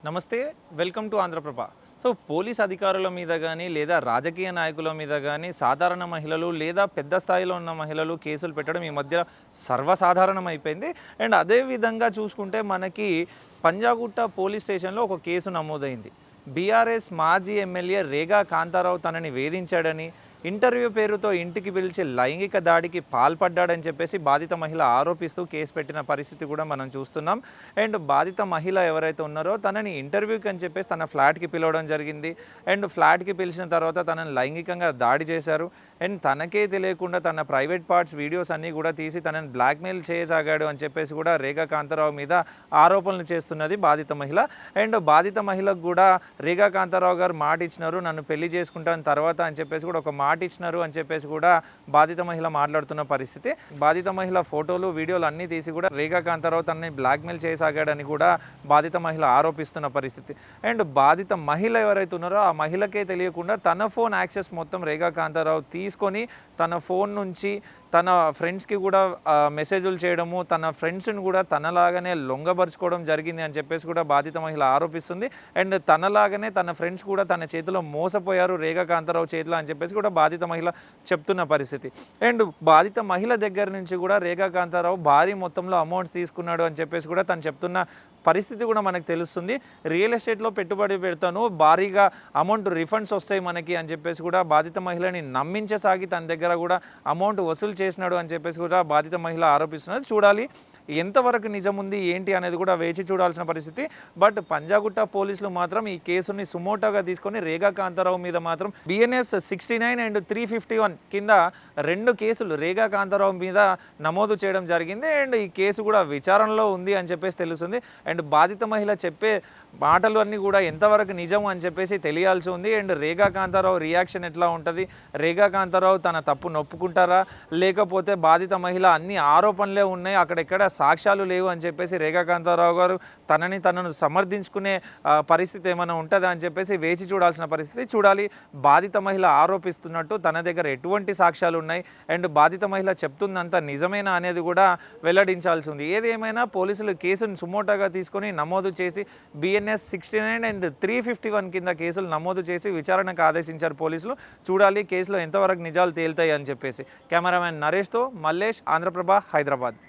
నమస్తే. Welcome to Andhra Prabha. So, police అధికారుల మీద గానీ, లేదా రాజకీయ నాయకుల మీద గానీ, సాధారణ మహిళలు లేదా పెద్ద స్థాయిలో ఉన్న మహిళలు కేసులు పెట్టడం ఈ మధ్య సర్వసాధారణం అయిపోయింది. అండ్ అదే విధంగా చూసుకుంటే మనకి పంజాగుట్ట పోలీస్ స్టేషన్‌లో ఒక కేసు నమోదైంది. బీఆర్ఎస్ మాజీ ఎమ్మెల్యే రేగా కాంతారావు తనని వేధించాడని, ఇంటర్వ్యూ పేరుతో ఇంటికి పిలిచి లైంగిక దాడికి పాల్పడ్డాడని చెప్పేసి బాధిత మహిళ ఆరోపిస్తూ కేసు పెట్టిన పరిస్థితి కూడా మనం చూస్తున్నాం. అండ్ బాధిత మహిళ ఎవరైతే ఉన్నారో తనని ఇంటర్వ్యూకి అని చెప్పేసి తన ఫ్లాట్‌కి పిలవడం జరిగింది. అండ్ ఫ్లాట్‌కి పిలిచిన తర్వాత తనని లైంగికంగా దాడి చేశారు. అండ్ తనకే తెలియకుండా తన ప్రైవేట్ పార్ట్స్ వీడియోస్ అన్నీ కూడా తీసి తనని బ్లాక్‌మెయిల్ చేయసాగాడు అని చెప్పేసి కూడా రేగా కాంతారావు మీద ఆరోపణలు చేస్తున్నది బాధిత మహిళ. అండ్ బాధిత మహిళకు కూడా రేగా కాంతారావు గారు మాట ఇచ్చినారు, నన్ను పెళ్లి చేసుకుంటాను తర్వాత అని చెప్పేసి కూడా ఒక మాట ఇచ్చినారు అని చెప్పేసి కూడా బాధిత మహిళ మాట్లాడుతున్న పరిస్థితి. బాధిత మహిళ ఫోటోలు వీడియోలు అన్నీ తీసి కూడా రేగా కాంతారావు తనని బ్లాక్మెయిల్ చేయసాగాడని కూడా బాధిత మహిళ ఆరోపిస్తున్న పరిస్థితి. అండ్ బాధిత మహిళ ఎవరైతే ఉన్నారో ఆ మహిళకే తెలియకుండా తన ఫోన్ యాక్సెస్ మొత్తం రేగా కాంతారావు తీసుకొని తన ఫోన్ నుంచి తన ఫ్రెండ్స్‌కి కూడా మెసేజ్‌లు చేయడము, తన ఫ్రెండ్స్‌ని కూడా తనలాగానే లొంగబరుచుకోవడం జరిగింది అని చెప్పేసి కూడా బాధిత మహిళ ఆరోపిస్తుంది. అండ్ తనలాగానే తన ఫ్రెండ్స్ కూడా తన చేతిలో మోసపోయారు రేగా కాంతారావు చేతిలో అని చెప్పేసి కూడా బాధిత మహిళ చెప్తున్న పరిస్థితి. అండ్ బాధిత మహిళ దగ్గర నుంచి కూడా రేగా కాంతారావు భారీ మొత్తంలో అమౌంట్స్ తీసుకున్నాడు అని చెప్పేసి కూడా తను చెప్తున్న పరిస్థితి కూడా మనకు తెలుస్తుంది. రియల్ ఎస్టేట్‌లో పెట్టుబడి పెడతాను, భారీగా అమౌంట్ రిఫండ్స్ వస్తాయి మనకి అని చెప్పేసి కూడా బాధిత మహిళని నమ్మించసాగి తన దగ్గర కూడా అమౌంట్ వసూలు చేసినాడు అని చెప్పేసి కూడా బాధిత మహిళ ఆరోపిస్తున్నది. చూడాలి ఎంతవరకు నిజం ఉంది ఏంటి అనేది కూడా వేచి చూడాల్సిన పరిస్థితి. బట్ పంజాగుట్ట పోలీసులు మాత్రం ఈ కేసుని సుమోటోగా తీసుకొని రేగా కాంతారావు మీద మాత్రం బిఎన్ఎస్ 69 అండ్ 351 కింద 2 కేసులు రేగా కాంతారావు మీద నమోదు చేయడం జరిగింది. అండ్ ఈ కేసు కూడా విచారణలో ఉంది అని చెప్పేసి తెలుస్తుంది. అండ్ బాధిత మహిళ చెప్పే మాటలు అన్నీ కూడా ఎంతవరకు నిజం అని చెప్పేసి తెలియాల్సి ఉంది. అండ్ రేగా కాంతారావు రియాక్షన్ ఎట్లా ఉంటుంది, రేగా కాంతారావు తన తప్పు నొప్పుకుంటారా, లేకపోతే బాధిత మహిళ అన్ని ఆరోపణలే ఉన్నాయి అక్కడెక్కడ సాక్ష్యాలు లేవు అని చెప్పేసి రేగా కాంతారావు గారు తనను సమర్థించుకునే పరిస్థితి ఏమైనా ఉంటుందా అని చెప్పేసి వేచి చూడాల్సిన పరిస్థితి. చూడాలి బాధిత మహిళ ఆరోపిస్తున్నట్టు తన దగ్గర ఎటువంటి సాక్ష్యాలు ఉన్నాయి అండ్ బాధిత మహిళ చెప్తుందంతా నిజమేనా అనేది కూడా వెల్లడించాల్సి ఉంది. ఏది ఏమైనా పోలీసులు కేసును సుమోటోగా తీసుకొని నమోదు చేసి బిఎన్ఎస్ 69 అండ్ 351 కింద కేసులు నమోదు చేసి విచారణకు ఆదేశించారు పోలీసులు. చూడాలి కేసులో ఎంతవరకు నిజాలు తేలుతాయి అని చెప్పేసి. కెమెరామెన్ నరేష్తో మల్లేష్, ఆంధ్రప్రభ, హైదరాబాద్.